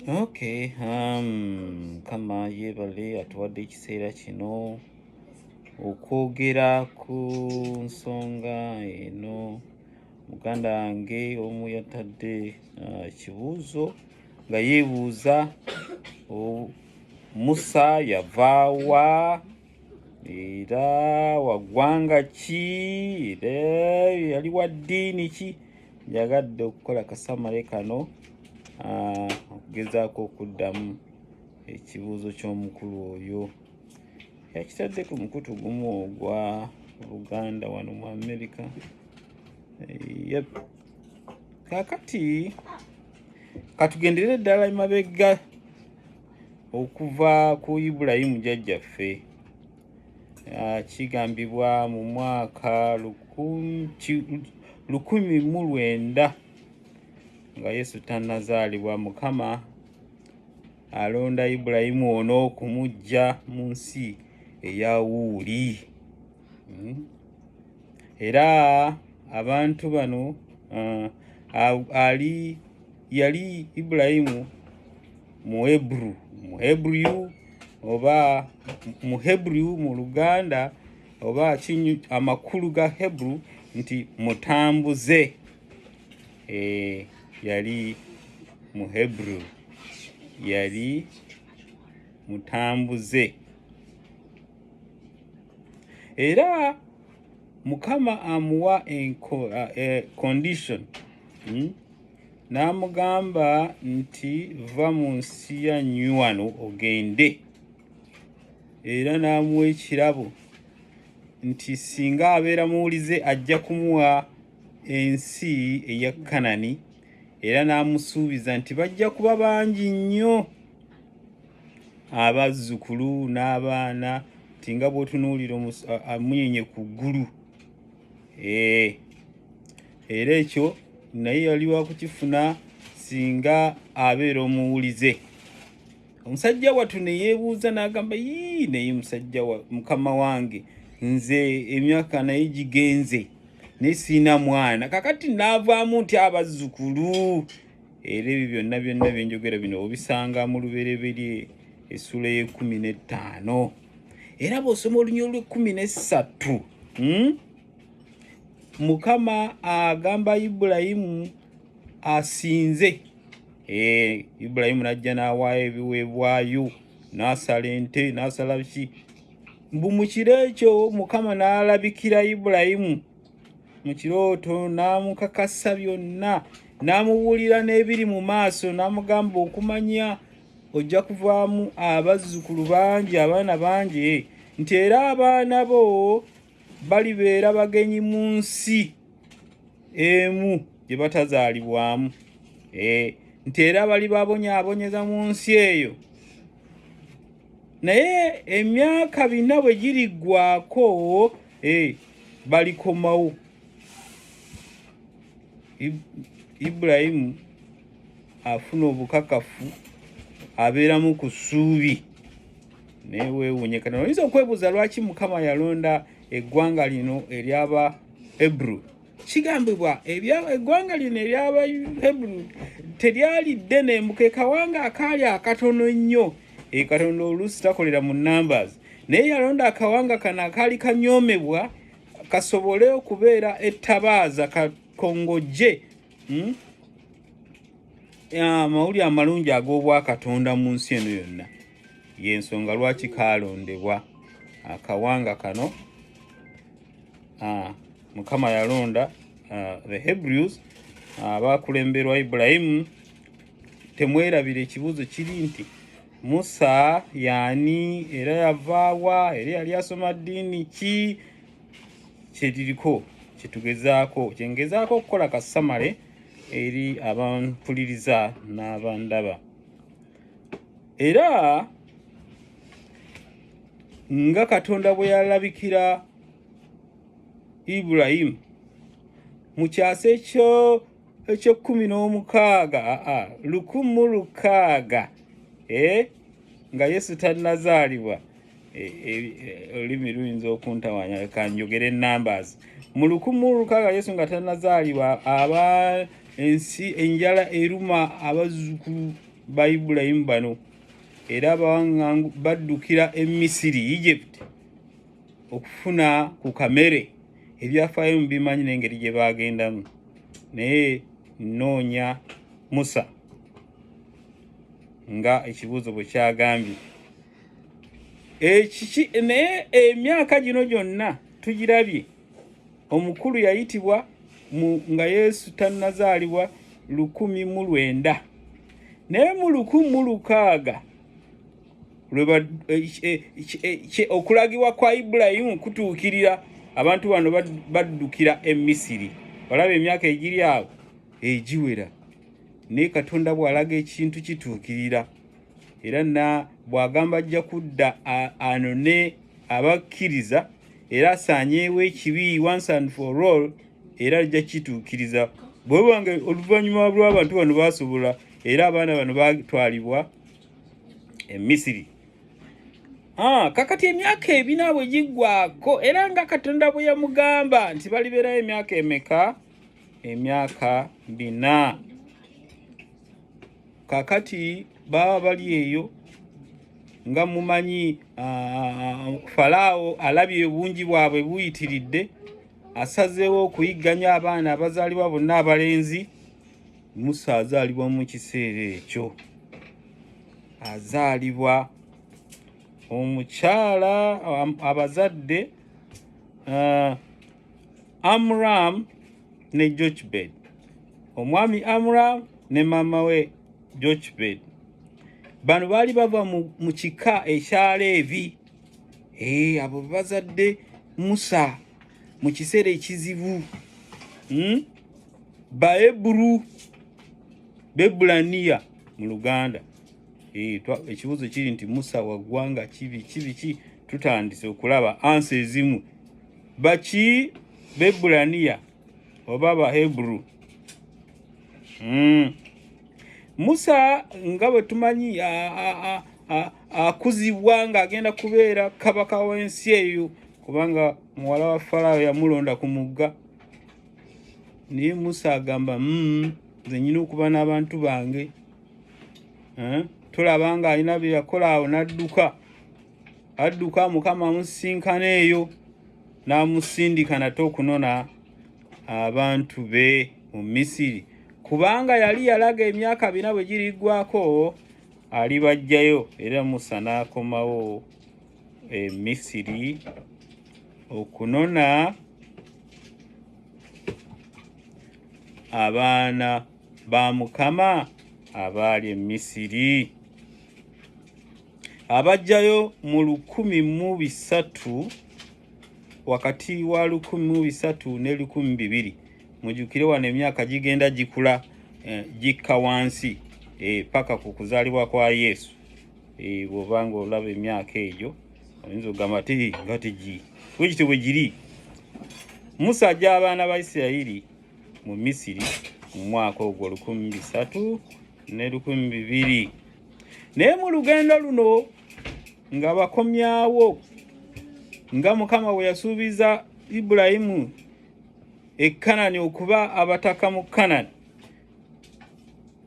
Okay, kama yebale atuwadde ekiseera kino okwogera ku nsonga eno. Muganda wange omu yatadde ekibuuzo nga yeebuuza Musa yavaawa era waggwanga ki era yali wa ddiini ki. Njagadde okukola kasamale kano okugezaako okuddamu ekibuuzo ky'omukulu oyo. Yakitadde ku mukutu gumu ogwa Luganda wano mu America. Kaakati katugendere ddala emabega okuva ku Ibulayimu jjajjaffe. Kigambibwa mu mwaka 1900 nga Yesu tannazaalibwa, Mukama alonda Ibulayimu ono okumuggya mu nsi eya Uuli. Era abantu bano yali Ibulayimu Muhebrew oba Muhebrew mu Luganda, oba amakulu ga Hebrew nti mutambuze. Yali Muhebrew, yali mutambuze. Era Mukama amuwa condition, n'amugamba nti va mu nsi yanyu wano ogende. Era n'amuwa ekirabo nti singa abeera muwulize ajja kumuwa ensi eya Kanani, era n'amusuubiza nti bajja kuba bangi nnyo abazzukulu n'abaana, nti nga bw'otunuulira amunyenye ku ggulu. Era ekyo naye yali wa kukifuna singa abeera omuwulize. Omusajja wattu ne yeebuuza n'agamba, naye musajja wa mukama wange, nze emyaka naye gigenze naye siina mwana, kakati naavaamu nti abazzukulu. Era ebyo byonna byenjogera bino obisanga mu Lubereberye essula y'e15. Era bw'osoma olunyolo lw'e13, Mukama agamba Ibulayimu asinze. Ibulayimu n'ajja n'awaayo ebiweebwayo, n'asala ente, n'asala biki. Mu kiro ekyo Mukama n'alabikira Ibulayimu mu kirooto, n'amukakasa byonna, n'amubuulira n'ebiri mu maaso, n'amugamba okumanya ojja kuvaamu abazzukulu bangi, abaana bangi, nti era abaana bo balibeera bagenyi mu nsi emu gye batazaalibwamu, nti era balibabonyaabonyeza mu nsi eyo. Naye emyaka 4 bwe giriggwaako, balikomawo. Ibulayimu afuna obukakafu, abeeramu ku ssuubi. Naye weewuunye kano, oyinza okwebuuza lwaki Mukama yalonda eggwanga lino ery'aba Hebrew. Kigambibwa eggwanga lino ery'aba Hebrew teryali ddene, ke kawanga akaali akatono ennyo. Katonda oluusi takolera mu numbers, naye yalonda akawanga kano akaali kanyoomebwa kasobole okubeera ettabaaza, kakongojje amawulire amalungi ag'obwakatonda mu nsi eno yonna. Y'ensonga lwaki kaalondebwa akawanga kano. Mukama yalonda the Hebrews abaakulemberwa Ibulayimu. Temwerabira ekibuuzo kiri nti Musa yaani era yavaawa, era yali asoma ddiini ki. Kyetiriko kyengezaako okukola kasamale eri abampuliriza n'abandaba. Era nga Katonda bwe yalabikira Ibulayimu mu kyasa ekyo16, 1600, nga Yesu tannazaalibwa. Olulimi luyinza okuntawanya, kanjogere numbers. Mu 1600 Yesu nga tannazaalibwa, ensi enjala eruma abazzukulu ba Ibulayimu bano era abawaŋŋangu baddukira e Misiri Egypt okufuna ku kamere ebyafaayo mubimanyi n'engeri gye baagendamu naye nnoonya Musa nga ekibuuzo bwe kyagambye. Naye emyaka gino gyonna tugirabye. Omukulu yayitibwa nga Yesu tannazaalibwa 1900 naye mu 1600 okulagibwa kwa Ibulayimu kutuukirira abantu bano baddukira e Misiri. Olaba emyaka egiri awo egiwera naye Katonda bw'alaga ekintu kituukirira era bw'agamba ajja kudda anone abakkiriza era asaanyeewo ekibi once and for all era ajja kituukiriza bw'obanga oluvannyuma lw'abantu bano baasobola era abaana bano baatwalibwa e Misiri. Kakati emyaka ebina bwe giggwaako era nga Katonda bwe yamugamba nti balibeerayo emyaka emeka? Emyaka 4. Kakati baba bali eyo nga mumanyi Falaawo alabye obungi bwabwe buyitiridde asazeewo okuyigganya abaana abazaalibwa bonna abalenzi. Musa azaalibwa mu kiseera ekyo, azaalibwa omukyala abazadde Amram ne Jochebed, omwami Amram ne maama we Jochebed. Bano baali bava mu kika ekya Leevi. Abo bazadde Musa mu kiseera ekizibu. Baebulu Bebulaniya mu Luganda. Ekibuuzo kiri nti Musa wa ggwanga ki? Tutandise okulaba ansa ezimu. Baki Bebulaniya oba Bahebulu? Musa nga bwe tumanyi akuzibwa ng'agenda kubeera kabaka w'ensi eyo kubanga muwala wa Falaawo yamulonda ku mugga. Naye Musa agamba nze nnyina okuba n'abantu bange. Tulaba nga alina bye yakola awo n'adduka Mukama amusisinkana eyo n'amusindika nate okunona abantu be mu Misiri kubanga yali yalaga emyaka 4 bwe giriggwako alibajjayo. Era Musa n'akomawo e Misiri okunona abaana ba Mukama abaali e Misiri. Abajjayo mu 1300 wakati wa 1300 ne 1200. Mujjukire wano emyaka gigenda gikula gikka wansi paka ku kuzaalibwa kwa Yesu. Bw'obanga olaba emyaka egyo oyinza okugamba ti nga wekityo bwe giri. Musa ajja abaana ba Isirayiri mu Misiri mu mwaka ogwo 1300 ne 1200. Naye mu lugendo luno nga bakomyawo nga Mukama bwe yasuubiza Ibulayimu e Kanani okuba abataka mu Kanani.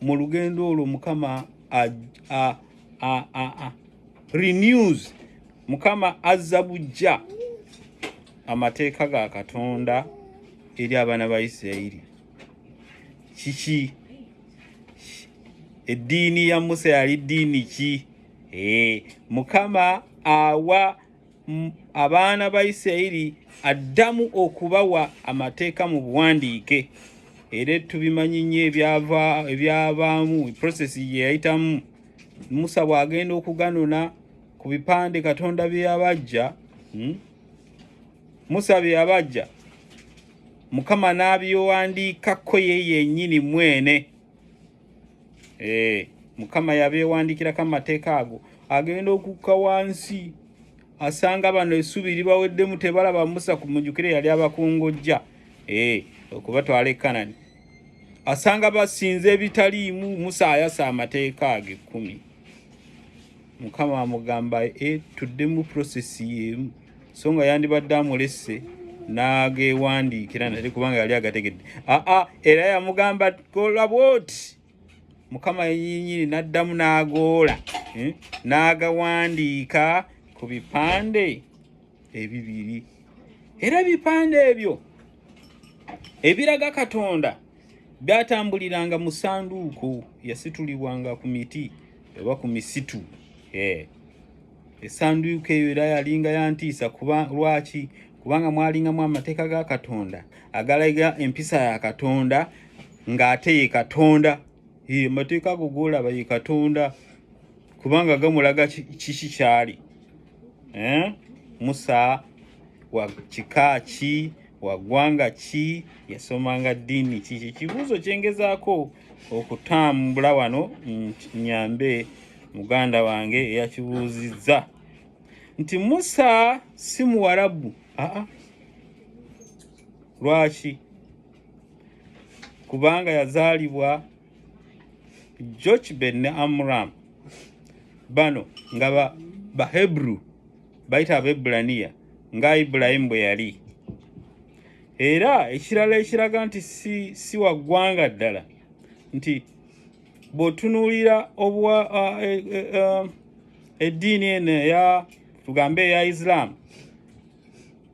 Mu lugendo olwo Mukama renews, Mukama azza bujja amateeka ga Katonda eri abaana ba Isirayiri. Kiki? Eddiini ya Musa yali ddiini ki? Mukama awa abaana ba Isirayiri addamu okubawa amateeka mu buwandiike. Era tubimanyi nnyo ebyabaamu process ye yayitamu. Musa bw'agenda okuganona ku bipande Katonda bye yabajja, Musa bye yabajja, Mukama n'abyewandiikako ye yennyini mwene. Mukama yabyewandiikirako amateeka ago. Agenda okukka wansi asanga bano essubi libaweddemu tebalaba Musa ku mujjukire yali abakongojja okubatwala e Kanani. Asanga basinze ebitaliimu. Musa ayasa amateeka age 10. Mukama amugamba tudde mu process y'emu so nga yandibadde amulese n'agewandiikira nate kubanga yali agategedde. Era yamugamba kola bwoti Mukama yennyini n'addamu n'agoola n'agawandiika ku bipande ebibiri. Era ebipande ebyo ebiraga Katonda byatambuliranga mu ssanduuko, yasitulibwanga ku miti oba ku misitu. Essanduuko eyo era yalinga yantiisa lwaki? Kubanga mwalingamu amateeka ga Katonda agalaga empisa ya Katonda ng'ate ye Katonda. Amateeka ago g'olaba ye Katonda kubanga gamulaga kiki kyali. Musa wa kika ki, wa ggwanga ki, yasomanga ddiini ki? Ekibuuzo kyengezaako okutambula wano nyambe muganda wange eyakibuuzizza nti Musa si Muwarabu. Lwaki? Kubanga yazaalibwa Jochebed ne Amram, bano nga Bahebru, bayita Abaebbulaniya nga Ibulayimu bwe yali. Era ekirala ekiraga nti si wa ggwanga ddala nti bw'otunuulira eddiini eno tugambe eya Islam,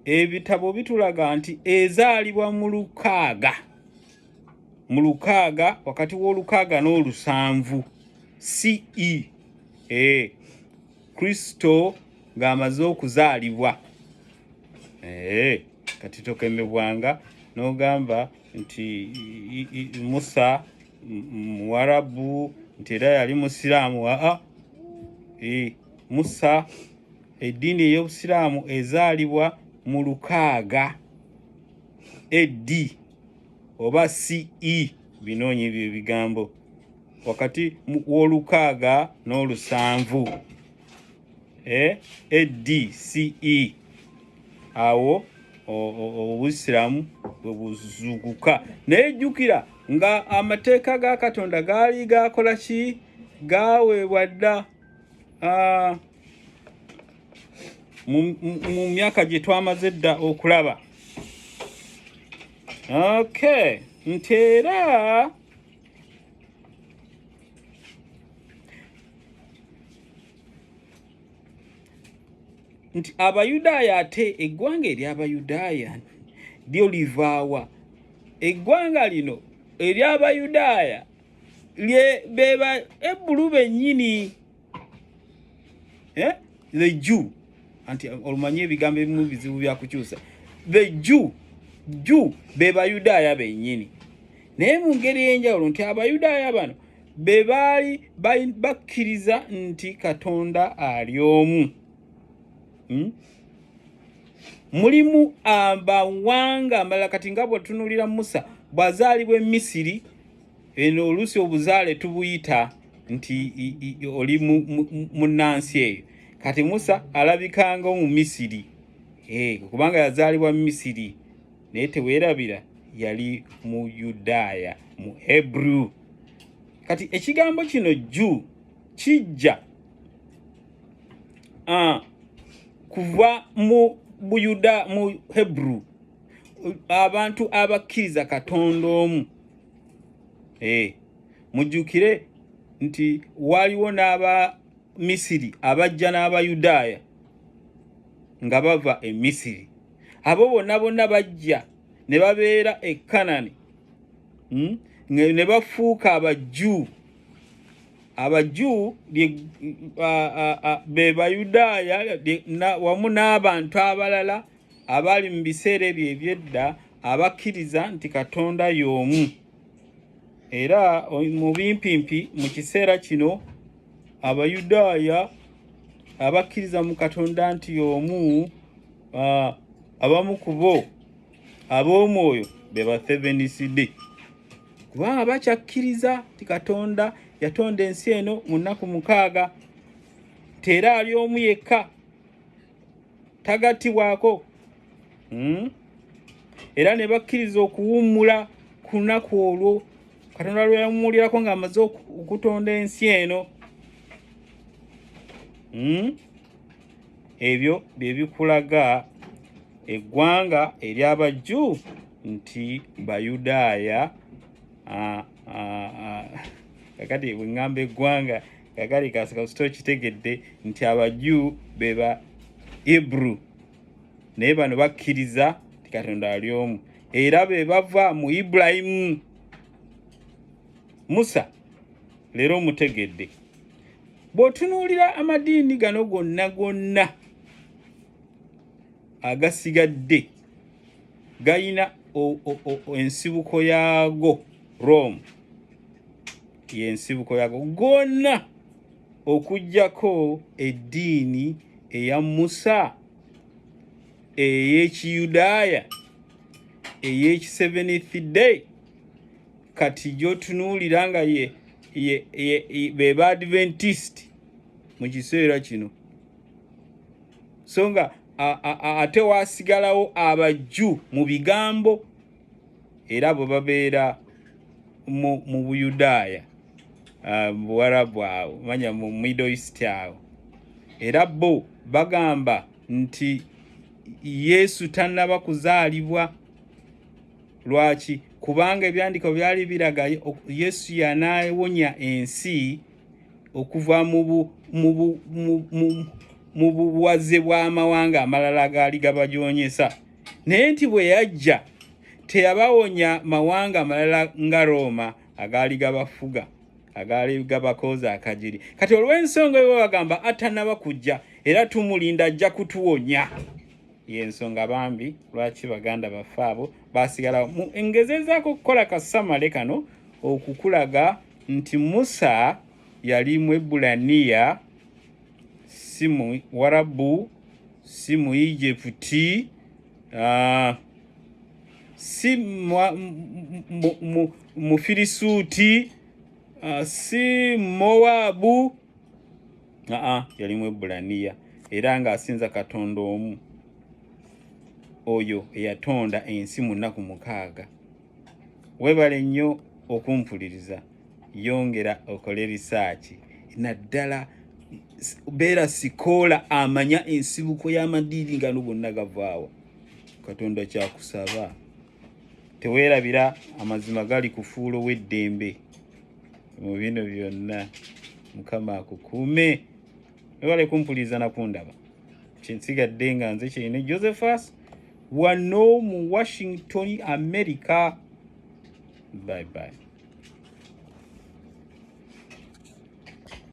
ebitabo bitulaga nti ezaalibwa mu lukaaga wakati w'olukaaga n'olusanvu CE. Kristo ng'amaze okuzaalibwa. Kati tokemebwanga n'ogamba nti Musa Muwarabu nti era yali Musiraamu. Musa, eddiini ey'Obusiraamu ezaalibwa mu lukaaga AD oba CE, binoonye ebyo ebigambo, wakati w'olukaaga n'olusanvu. AD CE, awo Obusiraamu bwe buzuukuka. Naye jjukira nga amateeka ga Katonda gaali gakola ki? Gaweebwa dda mu myaka gye twamaze dda okulaba. Nti era nti Abayudaaya, ate eggwanga ery'Abayudaaya lyo livaawa? Eggwanga lino ery'Abayudaaya beba Ebbulu bennyini, the Jew. Anti olumanyi ebigambo ebimu bizibu bya kukyusa. The Jew be Bayudaaya bennyini. Naye mu ngeri ey'enjawulo nti Abayudaaya bano be baali bakkiriza nti Katonda ali omu. Mulimu abawanga amalala. Kati nga bw'otunuulira Musa bw'azaalibwa e Misiri, eno oluusi obuzaale tubuyita nti oli munnansi eyo. Kati Musa alabikanga mu Misiri, kubanga yazaalibwa mu Misiri, naye teweerabira yali mu Yudaaya, mu Hebrew. Kati ekigambo kino Jew kijja kuva mu Hebrew, abantu abakkiriza Katonda omu. Mujjukire nti waliwo n'aba Misiri abajja n'Abayudaaya nga bava e Misiri. Abo bonna bajja ne babeera e Kanani, ne bafuuka Abajju. Abajju be Bayudaaya wamu n'abantu abalala abaali mu biseera ebyo eby'edda abakkiriza nti Katonda y'omu. Era mu bimpimpi mu kiseera kino Abayudaaya abakkiriza mu Katonda nti y'omu, abamu ku bo ab'omwoyo be Baseventh-day, kubanga bakyakkiriza nti Katonda yatonda ensi eno mu nnaku 6, era ali omu yekka, tagattibwako. Era ne bakkiriza okuwummula ku lunaku olwo Katonda lwe yawummulirako ng'amaze okutonda ensi eno. Ebyo bye bikulaga eggwanga ery'Abajju nti Bayudaaya kakati bwe ŋŋamba eggwanga kakati kasito kitegedde nti Abajju beba Hebrew naye bano bakkiriza ti Katonda ali omu era be bava mu Ibulayimu. Musa leero mutegedde bw'otunuulira amadiini gano gonna agasigadde gayina ensibuko yaago. Rome y'ensibuko yaago gonna okuggyako eddiini eya Musa ey'Ekiyudaaya ey'eki-7th day. Kati gy'otunuulira nga be ba Adventist mu kiseera kino. So nga ate waasigalawo Abajju mu bigambo era bwe babeera mu Buyudaaya, Buwarabu awo, manya mu Middle East awo, era bo bagamba nti Yesu tannaba kuzaalibwa. Lwaki? Kubanga ebyandiko byali biraga Yesu yanaawonya ensi okuva mu buwaze bw'amawanga amalala agaali gabajoonyesa, naye nti bwe yajja teyabawonya mawanga amalala nga Roma agaali gabafuga, agaali gabakooza akajiri. Kati olw'ensonga eyo bagamba atannaba kujja era tumulinda ajja kutuwonya. Y'ensonga bambi lwaki baganda baffe abo baasigala engezezaako okukola kasamale kano okukulaga nti Musa yali Mwebbulaniya, si mu Warabu, si mu Egypti, si mu Firisuuti, si Mowabu, yali Mwebbulaniya era ng'asinza Katonda omu, oyo eyatonda ensi mu nnaku 6. Weebale nnyo okumpuliriza, yongera okole risaaki, naddala beera sikoola amanya ensibuko y'amadiini gano gonna gavaawa. Katonda kyakusaba, teweerabira amazima gali kufuula ow'eddembe mu bino byonna. Mukama akukuume. Weebale kumpuliriza nakundaba. Kinsigadde nga nze Kyeyine Josephus wano mu Washington, America. Bye bye.